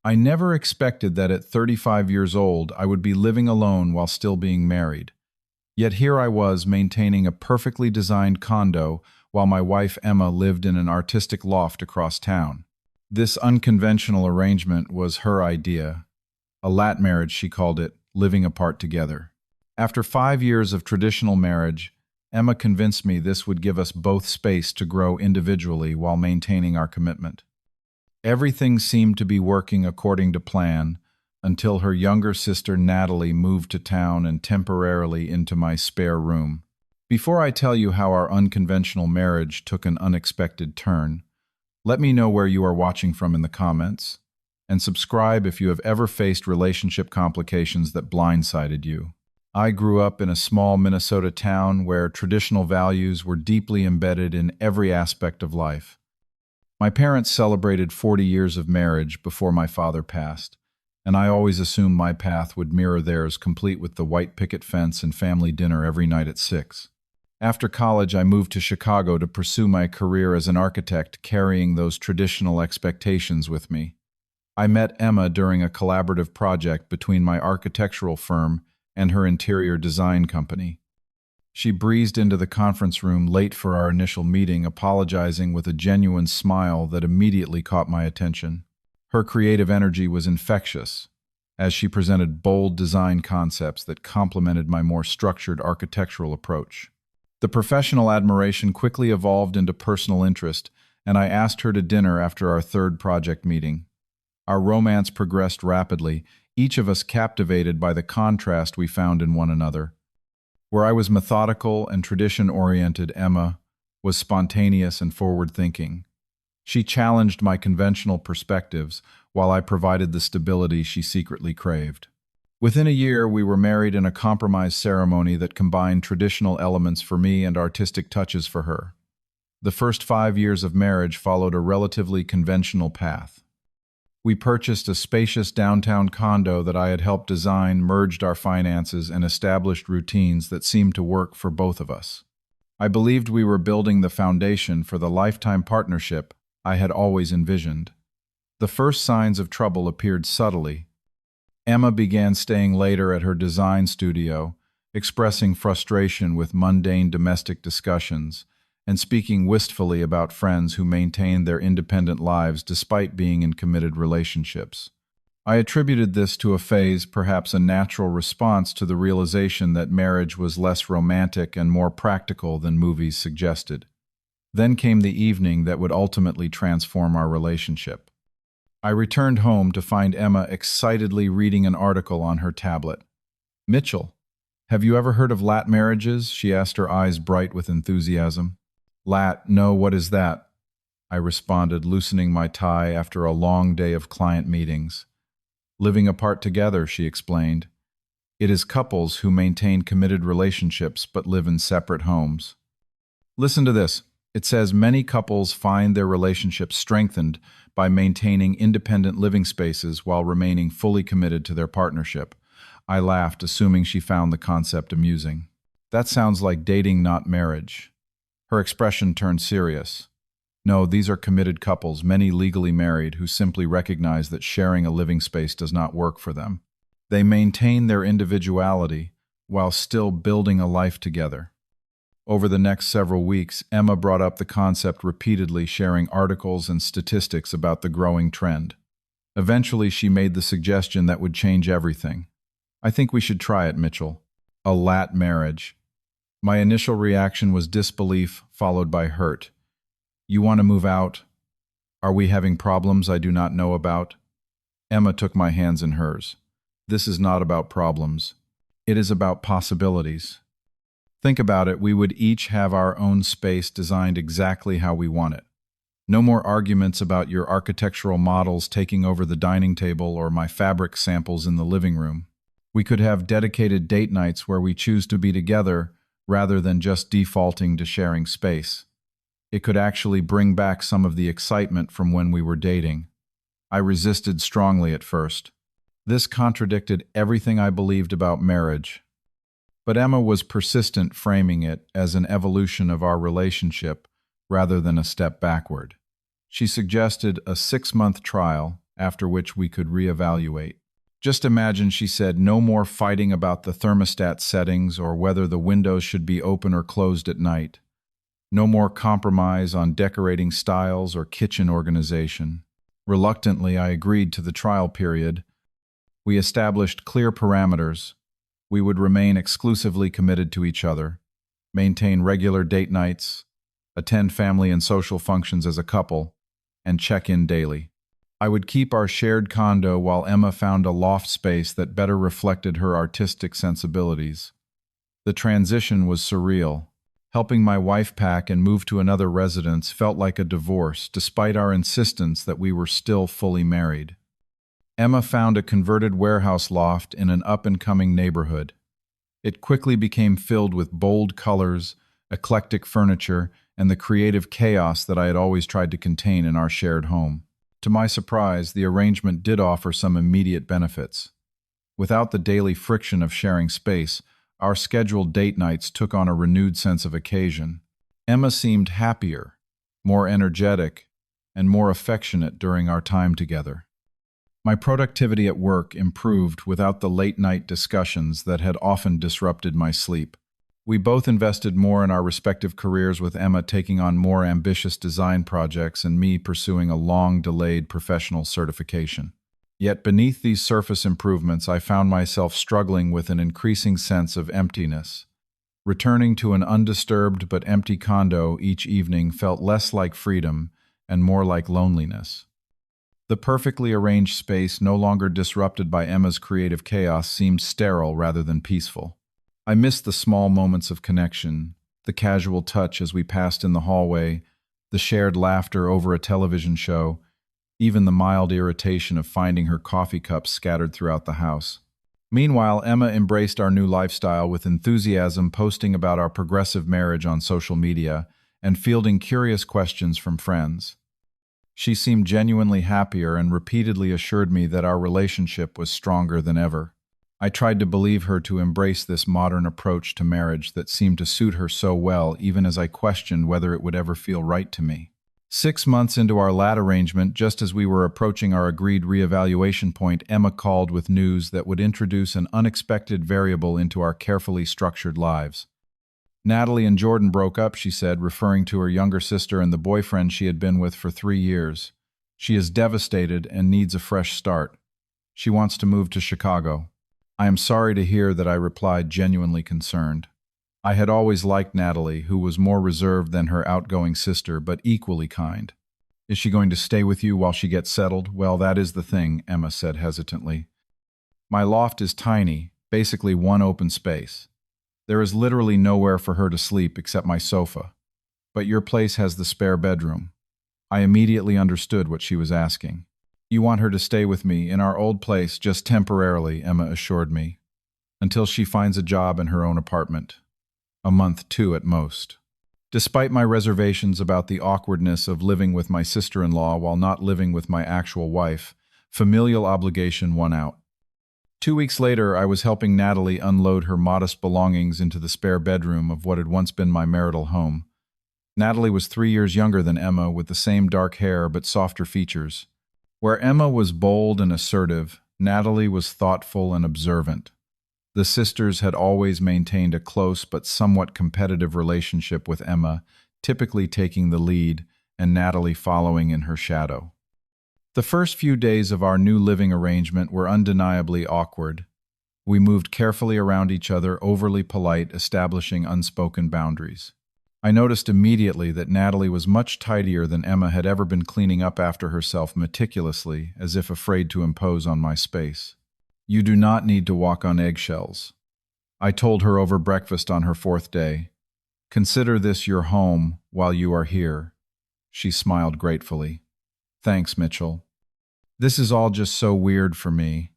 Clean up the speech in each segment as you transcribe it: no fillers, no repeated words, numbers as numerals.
I never expected that at 35 years old I would be living alone while still being married. Yet here I was maintaining a perfectly designed condo while my wife Emma lived in an artistic loft across town. This unconventional arrangement was her idea. A LAT marriage, she called it, living apart together. After 5 years of traditional marriage, Emma convinced me this would give us both space to grow individually while maintaining our commitment. Everything seemed to be working according to plan until her younger sister Natalie moved to town and temporarily into my spare room. Before I tell you how our unconventional marriage took an unexpected turn, let me know where you are watching from in the comments, and subscribe if you have ever faced relationship complications that blindsided you. I grew up in a small Minnesota town where traditional values were deeply embedded in every aspect of life. My parents celebrated 40 years of marriage before my father passed, and I always assumed my path would mirror theirs, complete with the white picket fence and family dinner every night at 6. After college, I moved to Chicago to pursue my career as an architect, carrying those traditional expectations with me. I met Emma during a collaborative project between my architectural firm and her interior design company. She breezed into the conference room late for our initial meeting, apologizing with a genuine smile that immediately caught my attention. Her creative energy was infectious, as she presented bold design concepts that complemented my more structured architectural approach. The professional admiration quickly evolved into personal interest, and I asked her to dinner after our third project meeting. Our romance progressed rapidly, each of us captivated by the contrast we found in one another. Where I was methodical and tradition-oriented, Emma was spontaneous and forward-thinking. She challenged my conventional perspectives, while I provided the stability she secretly craved. Within a year, we were married in a compromise ceremony that combined traditional elements for me and artistic touches for her. The first 5 years of marriage followed a relatively conventional path. We purchased a spacious downtown condo that I had helped design, merged our finances, and established routines that seemed to work for both of us. I believed we were building the foundation for the lifetime partnership I had always envisioned. The first signs of trouble appeared subtly. Emma began staying later at her design studio, expressing frustration with mundane domestic discussions, and speaking wistfully about friends who maintained their independent lives despite being in committed relationships. I attributed this to a phase, perhaps a natural response to the realization that marriage was less romantic and more practical than movies suggested. Then came the evening that would ultimately transform our relationship. I returned home to find Emma excitedly reading an article on her tablet. "Mitchell, have you ever heard of LAT marriages?" she asked, her eyes bright with enthusiasm. "LAT, no, what is that?" I responded, loosening my tie after a long day of client meetings. "Living apart together," she explained. "It is couples who maintain committed relationships but live in separate homes." Listen to this. It says many couples find their relationships strengthened by maintaining independent living spaces while remaining fully committed to their partnership. I laughed, assuming she found the concept amusing. "That sounds like dating, not marriage." Her expression turned serious. "No, these are committed couples, many legally married, who simply recognize that sharing a living space does not work for them. They maintain their individuality while still building a life together." Over the next several weeks, Emma brought up the concept repeatedly, sharing articles and statistics about the growing trend. Eventually, she made the suggestion that would change everything. "I think we should try it, Mitchell. A LAT marriage." My initial reaction was disbelief, followed by hurt. "You want to move out? Are we having problems I do not know about?" Emma took my hands in hers. "This is not about problems. It is about possibilities. Think about it, we would each have our own space designed exactly how we want it. No more arguments about your architectural models taking over the dining table or my fabric samples in the living room. We could have dedicated date nights where we choose to be together rather than just defaulting to sharing space. It could actually bring back some of the excitement from when we were dating. I resisted strongly at first. This contradicted everything I believed about marriage. But Emma was persistent, framing it as an evolution of our relationship rather than a step backward. She suggested a 6-month trial, after which we could reevaluate. Just imagine, she said, no more fighting about the thermostat settings or whether the windows should be open or closed at night. No more compromise on decorating styles or kitchen organization. Reluctantly, I agreed to the trial period. We established clear parameters. We would remain exclusively committed to each other, maintain regular date nights, attend family and social functions as a couple, and check in daily. I would keep our shared condo while Emma found a loft space that better reflected her artistic sensibilities. The transition was surreal. Helping my wife pack and move to another residence felt like a divorce, despite our insistence that we were still fully married. Emma found a converted warehouse loft in an up-and-coming neighborhood. It quickly became filled with bold colors, eclectic furniture, and the creative chaos that I had always tried to contain in our shared home. To my surprise, the arrangement did offer some immediate benefits. Without the daily friction of sharing space, our scheduled date nights took on a renewed sense of occasion. Emma seemed happier, more energetic, and more affectionate during our time together. My productivity at work improved without the late-night discussions that had often disrupted my sleep. We both invested more in our respective careers, with Emma taking on more ambitious design projects and me pursuing a long-delayed professional certification. Yet beneath these surface improvements, I found myself struggling with an increasing sense of emptiness. Returning to an undisturbed but empty condo each evening felt less like freedom and more like loneliness. The perfectly arranged space, no longer disrupted by Emma's creative chaos, seemed sterile rather than peaceful. I missed the small moments of connection, the casual touch as we passed in the hallway, the shared laughter over a television show, even the mild irritation of finding her coffee cups scattered throughout the house. Meanwhile, Emma embraced our new lifestyle with enthusiasm, posting about our progressive marriage on social media and fielding curious questions from friends. She seemed genuinely happier and repeatedly assured me that our relationship was stronger than ever. I tried to believe her to embrace this modern approach to marriage that seemed to suit her so well, even as I questioned whether it would ever feel right to me. 6 months into our LAT arrangement, just as we were approaching our agreed reevaluation point, Emma called with news that would introduce an unexpected variable into our carefully structured lives. Natalie and Jordan broke up, she said, referring to her younger sister and the boyfriend she had been with for 3 years. She is devastated and needs a fresh start. She wants to move to Chicago. I am sorry to hear that, I replied, genuinely concerned. I had always liked Natalie, who was more reserved than her outgoing sister, but equally kind. Is she going to stay with you while she gets settled? Well, that is the thing, Emma said hesitantly. My loft is tiny, basically one open space. There is literally nowhere for her to sleep except my sofa. But your place has the spare bedroom. I immediately understood what she was asking. You want her to stay with me in our old place just temporarily, Emma assured me, until she finds a job in her own apartment. A month, 2 at most. Despite my reservations about the awkwardness of living with my sister-in-law while not living with my actual wife, familial obligation won out. 2 weeks later, I was helping Natalie unload her modest belongings into the spare bedroom of what had once been my marital home. Natalie was 3 years younger than Emma, with the same dark hair but softer features. Where Emma was bold and assertive, Natalie was thoughtful and observant. The sisters had always maintained a close but somewhat competitive relationship, with Emma typically taking the lead and Natalie following in her shadow. The first few days of our new living arrangement were undeniably awkward. We moved carefully around each other, overly polite, establishing unspoken boundaries. I noticed immediately that Natalie was much tidier than Emma had ever been, cleaning up after herself meticulously, as if afraid to impose on my space. You do not need to walk on eggshells, I told her over breakfast on her 4th day. Consider this your home while you are here. She smiled gratefully. Thanks, Mitchell. This is all just so weird for me.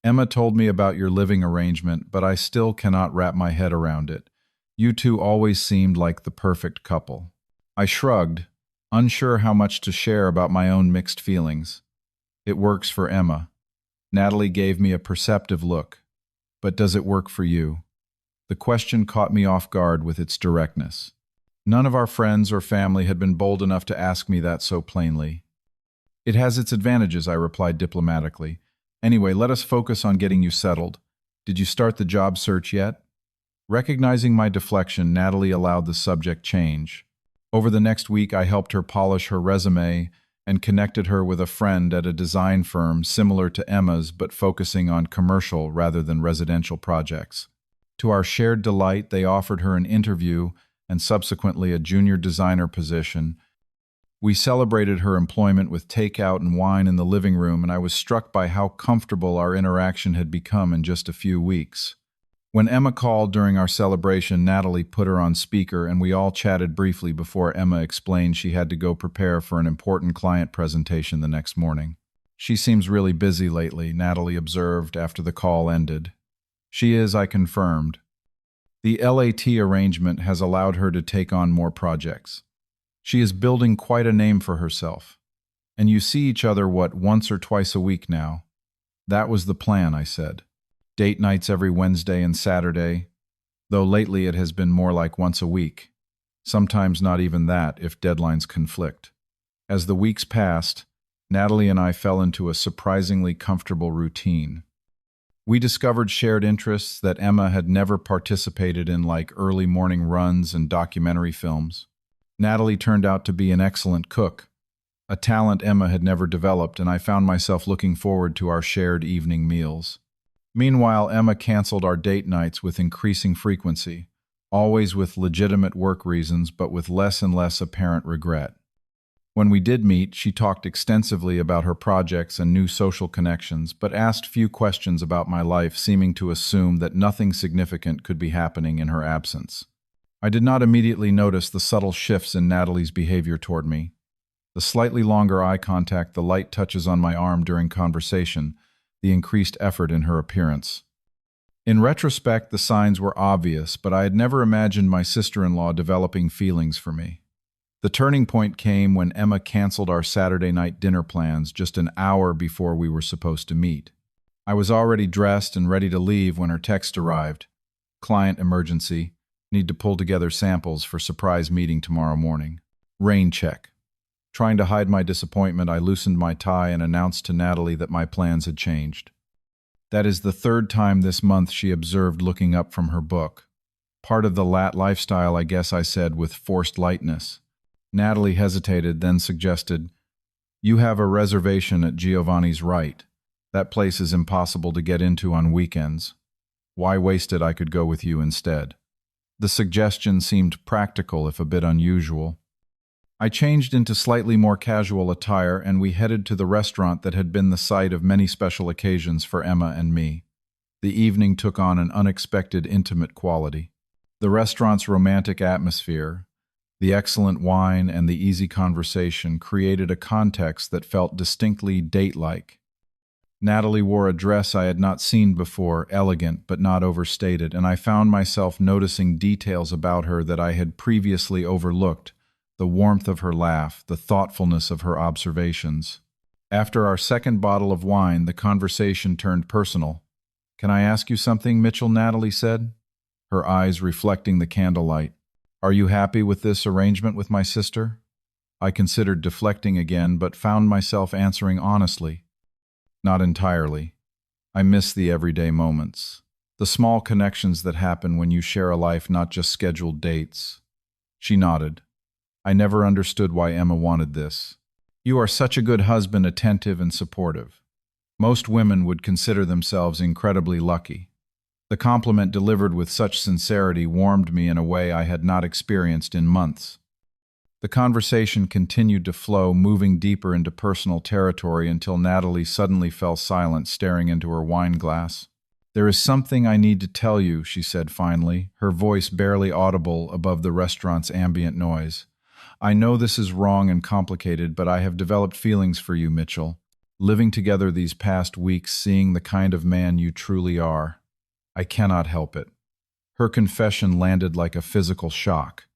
Emma told me about your living arrangement, but I still cannot wrap my head around it. You two always seemed like the perfect couple. I shrugged, unsure how much to share about my own mixed feelings. It works for Emma. Natalie gave me a perceptive look. But does it work for you? The question caught me off guard with its directness. None of our friends or family had been bold enough to ask me that so plainly. It has its advantages, I replied diplomatically. Anyway, let us focus on getting you settled. Did you start the job search yet? Recognizing my deflection, Natalie allowed the subject change. Over the next week, I helped her polish her resume and connected her with a friend at a design firm similar to Emma's but focusing on commercial rather than residential projects. To our shared delight, they offered her an interview and subsequently a junior designer position. We celebrated her employment with takeout and wine in the living room, and I was struck by how comfortable our interaction had become in just a few weeks. When Emma called during our celebration, Natalie put her on speaker and we all chatted briefly before Emma explained she had to go prepare for an important client presentation the next morning. She seems really busy lately, Natalie observed after the call ended. She is, I confirmed. The LAT arrangement has allowed her to take on more projects. She is building quite a name for herself. And you see each other, once or twice a week now? That was the plan, I said. Date nights every Wednesday and Saturday, though lately it has been more like once a week. Sometimes not even that if deadlines conflict. As the weeks passed, Natalie and I fell into a surprisingly comfortable routine. We discovered shared interests that Emma had never participated in, like early morning runs and documentary films. Natalie turned out to be an excellent cook, a talent Emma had never developed, and I found myself looking forward to our shared evening meals. Meanwhile, Emma canceled our date nights with increasing frequency, always with legitimate work reasons but with less and less apparent regret. When we did meet, she talked extensively about her projects and new social connections, but asked few questions about my life, seeming to assume that nothing significant could be happening in her absence. I did not immediately notice the subtle shifts in Natalie's behavior toward me. The slightly longer eye contact, the light touches on my arm during conversation, the increased effort in her appearance. In retrospect, the signs were obvious, but I had never imagined my sister-in-law developing feelings for me. The turning point came when Emma canceled our Saturday night dinner plans just an hour before we were supposed to meet. I was already dressed and ready to leave when her text arrived. Client emergency. Need to pull together samples for surprise meeting tomorrow morning. Rain check. Trying to hide my disappointment, I loosened my tie and announced to Natalie that my plans had changed. That is the third time this month, she observed, looking up from her book. Part of the LAT lifestyle, I guess, I said with forced lightness. Natalie hesitated, then suggested, "You have a reservation at Giovanni's Right. That place is impossible to get into on weekends. Why waste it? I could go with you instead." The suggestion seemed practical, if a bit unusual. I changed into slightly more casual attire, and we headed to the restaurant that had been the site of many special occasions for Emma and me. The evening took on an unexpected, intimate quality. The restaurant's romantic atmosphere, the excellent wine, and the easy conversation created a context that felt distinctly date-like. Natalie wore a dress I had not seen before, elegant but not overstated, and I found myself noticing details about her that I had previously overlooked. The warmth of her laugh, the thoughtfulness of her observations. After our second bottle of wine, the conversation turned personal. "Can I ask you something, Mitchell?" Natalie said, her eyes reflecting the candlelight. "Are you happy with this arrangement with my sister?" I considered deflecting again, but found myself answering honestly. Not entirely. I miss the everyday moments. The small connections that happen when you share a life, not just scheduled dates. She nodded. "I never understood why Emma wanted this. You are such a good husband, attentive and supportive. Most women would consider themselves incredibly lucky." The compliment, delivered with such sincerity, warmed me in a way I had not experienced in months. The conversation continued to flow, moving deeper into personal territory until Natalie suddenly fell silent, staring into her wine glass. "There is something I need to tell you," she said finally, her voice barely audible above the restaurant's ambient noise. "I know this is wrong and complicated, but I have developed feelings for you, Mitchell. Living together these past weeks, seeing the kind of man you truly are. I cannot help it." Her confession landed like a physical shock.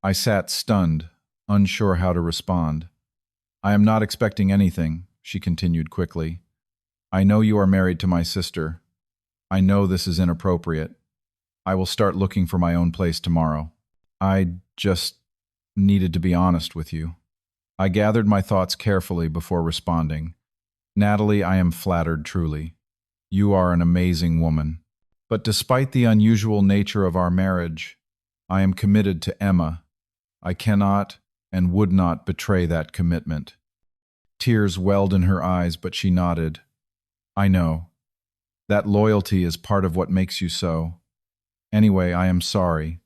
I sat stunned, unsure how to respond. "I am not expecting anything," she continued quickly. "I know you are married to my sister. I know this is inappropriate. I will start looking for my own place tomorrow. I just needed to be honest with you." I gathered my thoughts carefully before responding. Natalie, I am flattered truly. You are an amazing woman. But despite the unusual nature of our marriage, I am committed to Emma. I cannot and would not betray that commitment. Tears welled in her eyes, but she nodded. I know. That loyalty is part of what makes you so. Anyway, I am sorry.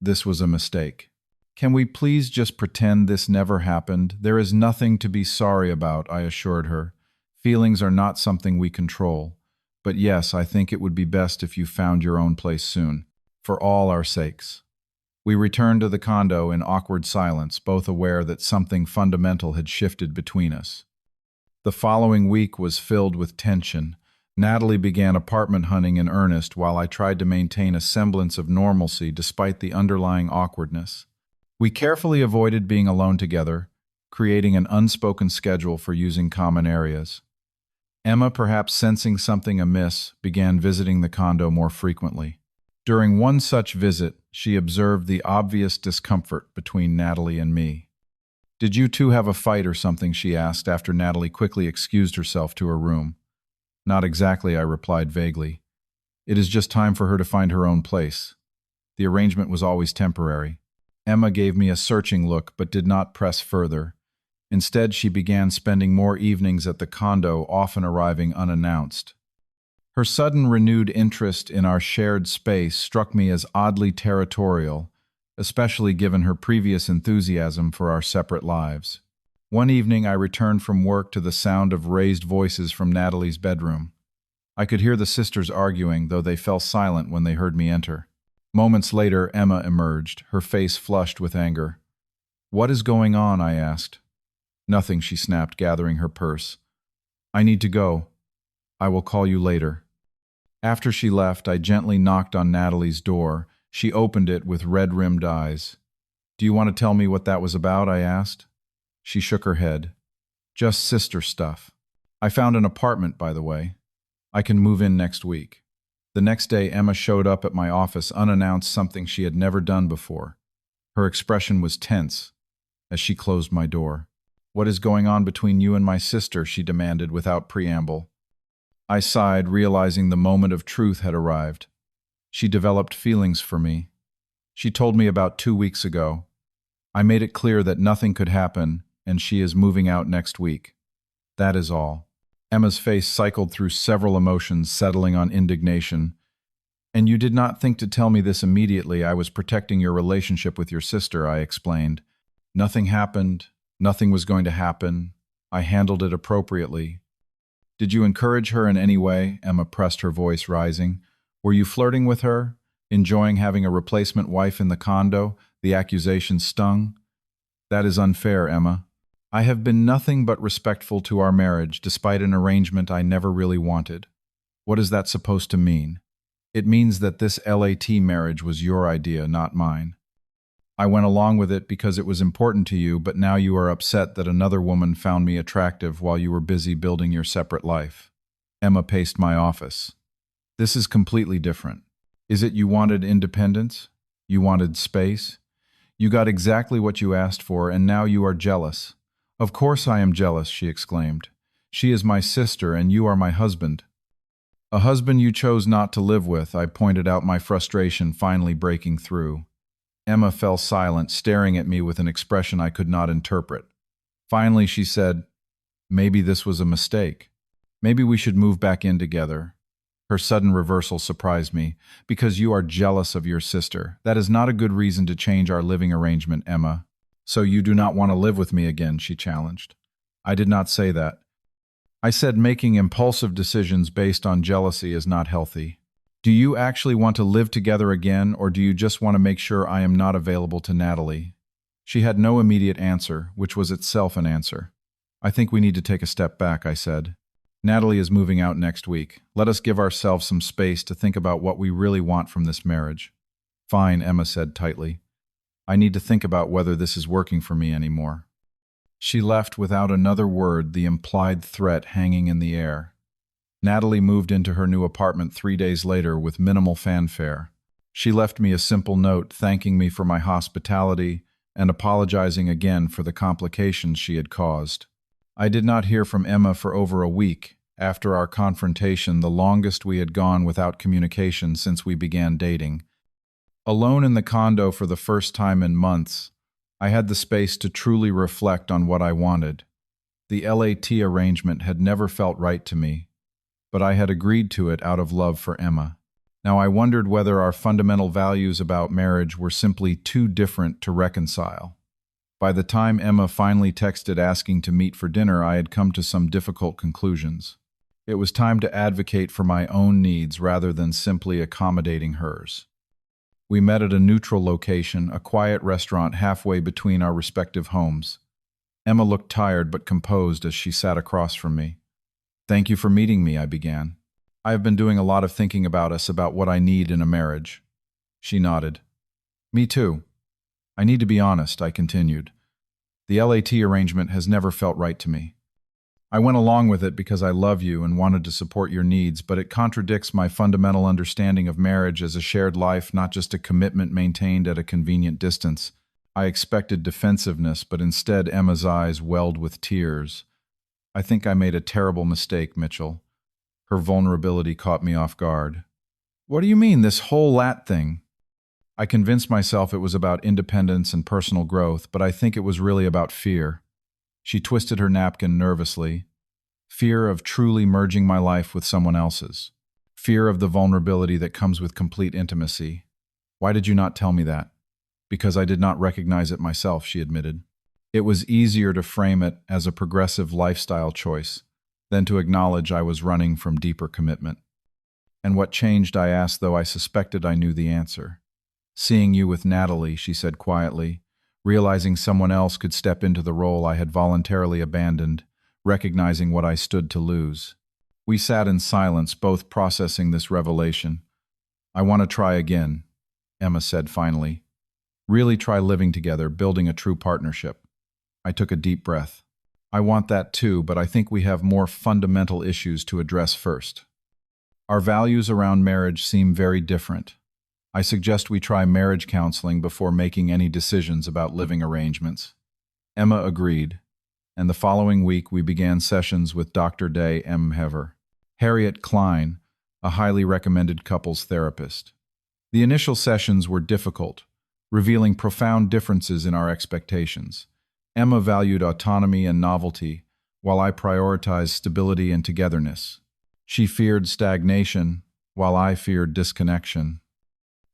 This was a mistake. Can we please just pretend this never happened? There is nothing to be sorry about, I assured her. Feelings are not something we control. But yes, I think it would be best if you found your own place soon, for all our sakes. We returned to the condo in awkward silence, both aware that something fundamental had shifted between us. The following week was filled with tension. Natalie began apartment hunting in earnest while I tried to maintain a semblance of normalcy despite the underlying awkwardness. We carefully avoided being alone together, creating an unspoken schedule for using common areas. Emma, perhaps sensing something amiss, began visiting the condo more frequently. During one such visit, she observed the obvious discomfort between Natalie and me. "Did you two have a fight or something?" she asked after Natalie quickly excused herself to her room. "Not exactly," I replied vaguely. "It is just time for her to find her own place. The arrangement was always temporary." Emma gave me a searching look but did not press further. Instead, she began spending more evenings at the condo, often arriving unannounced. Her sudden renewed interest in our shared space struck me as oddly territorial, especially given her previous enthusiasm for our separate lives. One evening, I returned from work to the sound of raised voices from Natalie's bedroom. I could hear the sisters arguing, though they fell silent when they heard me enter. Moments later, Emma emerged, her face flushed with anger. "What is going on?" I asked. "Nothing," she snapped, gathering her purse. "I need to go. I will call you later." After she left, I gently knocked on Natalie's door. She opened it with red-rimmed eyes. "Do you want to tell me what that was about?" I asked. She shook her head. "Just sister stuff. I found an apartment, by the way. I can move in next week." The next day, Emma showed up at my office unannounced, something she had never done before. Her expression was tense as she closed my door. "What is going on between you and my sister?" she demanded without preamble. I sighed, realizing the moment of truth had arrived. She developed feelings for me. She told me about 2 weeks ago. I made it clear that nothing could happen, and she is moving out next week. That is all. Emma's face cycled through several emotions, settling on indignation. "And you did not think to tell me this immediately. I was protecting your relationship with your sister," I explained. "Nothing happened. Nothing was going to happen. I handled it appropriately." "Did you encourage her in any way?" Emma pressed, her voice rising. "Were you flirting with her? Enjoying having a replacement wife in the condo?" The accusation stung. "That is unfair, Emma. I have been nothing but respectful to our marriage, despite an arrangement I never really wanted." "What is that supposed to mean?" "It means that this LAT marriage was your idea, not mine. I went along with it because it was important to you, but now you are upset that another woman found me attractive while you were busy building your separate life." Emma paced my office. "This is completely different. Is it you wanted independence? You wanted space? You got exactly what you asked for, and now you are jealous." "Of course I am jealous," she exclaimed. "She is my sister, and you are my husband." "A husband you chose not to live with," I pointed out, my frustration finally breaking through. Emma fell silent, staring at me with an expression I could not interpret. Finally, she said, "Maybe this was a mistake. Maybe we should move back in together." Her sudden reversal surprised me. "Because you are jealous of your sister. That is not a good reason to change our living arrangement, Emma." "So you do not want to live with me again?" she challenged. "I did not say that. I said making impulsive decisions based on jealousy is not healthy. Do you actually want to live together again, or do you just want to make sure I am not available to Natalie?" She had no immediate answer, which was itself an answer. "I think we need to take a step back," I said. "Natalie is moving out next week. Let us give ourselves some space to think about what we really want from this marriage." "Fine," Emma said tightly. "I need to think about whether this is working for me anymore." She left without another word, the implied threat hanging in the air. Natalie moved into her new apartment 3 days later with minimal fanfare. She left me a simple note thanking me for my hospitality and apologizing again for the complications she had caused. I did not hear from Emma for over a week, after our confrontation, the longest we had gone without communication since we began dating. Alone in the condo for the first time in months, I had the space to truly reflect on what I wanted. The LAT arrangement had never felt right to me, but I had agreed to it out of love for Emma. Now I wondered whether our fundamental values about marriage were simply too different to reconcile. By the time Emma finally texted asking to meet for dinner, I had come to some difficult conclusions. It was time to advocate for my own needs rather than simply accommodating hers. We met at a neutral location, a quiet restaurant halfway between our respective homes. Emma looked tired but composed as she sat across from me. "Thank you for meeting me," I began. "I have been doing a lot of thinking about us, about what I need in a marriage." She nodded. "Me too. I need to be honest," I continued. "The LAT arrangement has never felt right to me. I went along with it because I love you and wanted to support your needs, but it contradicts my fundamental understanding of marriage as a shared life, not just a commitment maintained at a convenient distance." I expected defensiveness, but instead Emma's eyes welled with tears. "I think I made a terrible mistake, Mitchell." Her vulnerability caught me off guard. "What do you mean, this whole LAT thing?" I convinced myself it was about independence and personal growth, but I think it was really about fear. She twisted her napkin nervously. Fear of truly merging my life with someone else's. Fear of the vulnerability that comes with complete intimacy. "Why did you not tell me that?" "Because I did not recognize it myself," she admitted. It was easier to frame it as a progressive lifestyle choice than to acknowledge I was running from deeper commitment. "And what changed?" I asked, though I suspected I knew the answer. "Seeing you with Natalie," she said quietly, realizing someone else could step into the role I had voluntarily abandoned, recognizing what I stood to lose. We sat in silence, both processing this revelation. "I want to try again," Emma said finally. "Really try living together, building a true partnership." I took a deep breath. "I want that too, but I think we have more fundamental issues to address first. Our values around marriage seem very different. I suggest we try marriage counseling before making any decisions about living arrangements." Emma agreed, and the following week we began sessions with Dr. Day M. Hever, Harriet Klein, a highly recommended couples therapist. The initial sessions were difficult, revealing profound differences in our expectations. Emma valued autonomy and novelty, while I prioritized stability and togetherness. She feared stagnation, while I feared disconnection.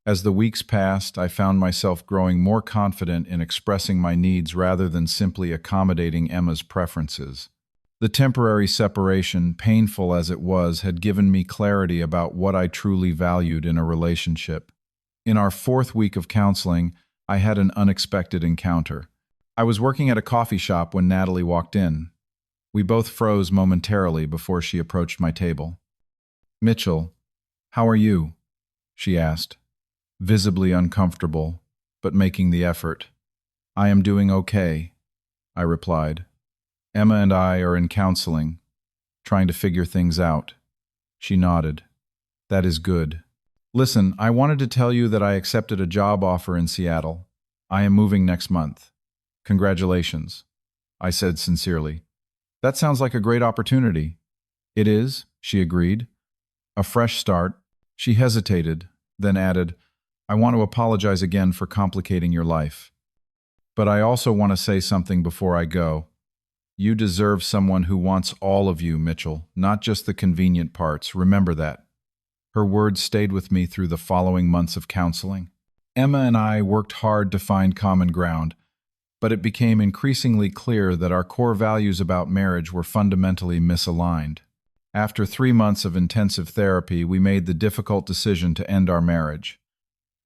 As the weeks passed, I found myself growing more confident in expressing my needs rather than simply accommodating Emma's preferences. The temporary separation, painful as it was, had given me clarity about what I truly valued in a relationship. In our 4th week of counseling, I had an unexpected encounter. I was working at a coffee shop when Natalie walked in. We both froze momentarily before she approached my table. "Mitchell, how are you?" she asked, visibly uncomfortable, but making the effort. "I am doing okay," I replied. "Emma and I are in counseling, trying to figure things out." She nodded. "That is good. Listen, I wanted to tell you that I accepted a job offer in Seattle. I am moving next month." "Congratulations," I said sincerely. "That sounds like a great opportunity." "It is," she agreed. "A fresh start." She hesitated, then added, "I want to apologize again for complicating your life. But I also want to say something before I go. You deserve someone who wants all of you, Mitchell, not just the convenient parts. Remember that." Her words stayed with me through the following months of counseling. Emma and I worked hard to find common ground, but it became increasingly clear that our core values about marriage were fundamentally misaligned. After 3 months of intensive therapy, we made the difficult decision to end our marriage.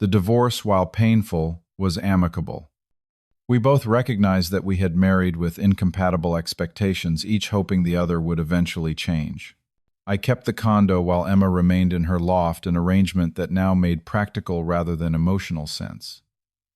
The divorce, while painful, was amicable. We both recognized that we had married with incompatible expectations, each hoping the other would eventually change. I kept the condo while Emma remained in her loft, an arrangement that now made practical rather than emotional sense.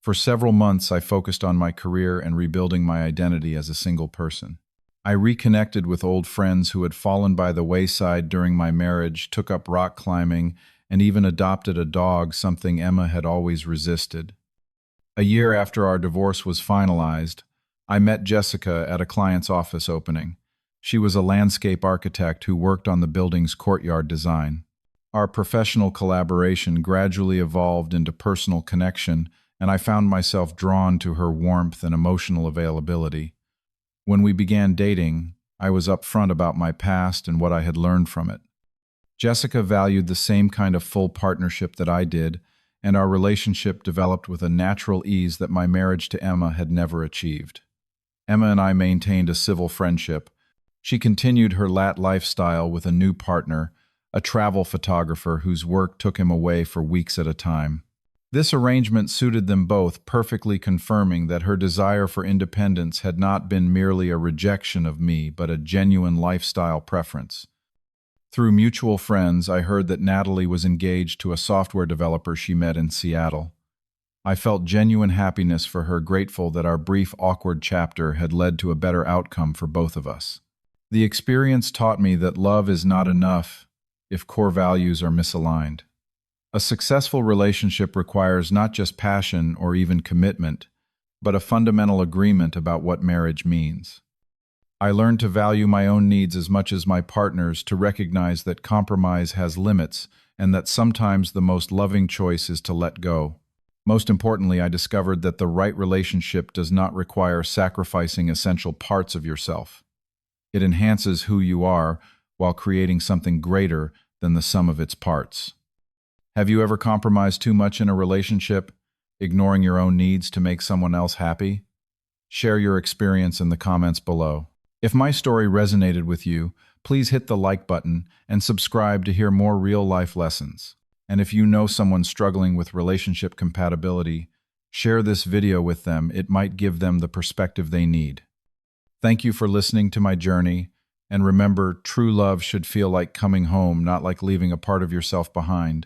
For several months, I focused on my career and rebuilding my identity as a single person. I reconnected with old friends who had fallen by the wayside during my marriage, took up rock climbing, and even adopted a dog, something Emma had always resisted. A year after our divorce was finalized, I met Jessica at a client's office opening. She was a landscape architect who worked on the building's courtyard design. Our professional collaboration gradually evolved into personal connection, and I found myself drawn to her warmth and emotional availability. When we began dating, I was upfront about my past and what I had learned from it. Jessica valued the same kind of full partnership that I did, and our relationship developed with a natural ease that my marriage to Emma had never achieved. Emma and I maintained a civil friendship. She continued her LAT lifestyle with a new partner, a travel photographer whose work took him away for weeks at a time. This arrangement suited them both, perfectly confirming that her desire for independence had not been merely a rejection of me, but a genuine lifestyle preference. Through mutual friends, I heard that Natalie was engaged to a software developer she met in Seattle. I felt genuine happiness for her, grateful that our brief, awkward chapter had led to a better outcome for both of us. The experience taught me that love is not enough if core values are misaligned. A successful relationship requires not just passion or even commitment, but a fundamental agreement about what marriage means. I learned to value my own needs as much as my partner's, to recognize that compromise has limits and that sometimes the most loving choice is to let go. Most importantly, I discovered that the right relationship does not require sacrificing essential parts of yourself. It enhances who you are while creating something greater than the sum of its parts. Have you ever compromised too much in a relationship, ignoring your own needs to make someone else happy? Share your experience in the comments below. If my story resonated with you, please hit the like button and subscribe to hear more real-life lessons. And if you know someone struggling with relationship compatibility, share this video with them. It might give them the perspective they need. Thank you for listening to my journey, and remember, true love should feel like coming home, not like leaving a part of yourself behind.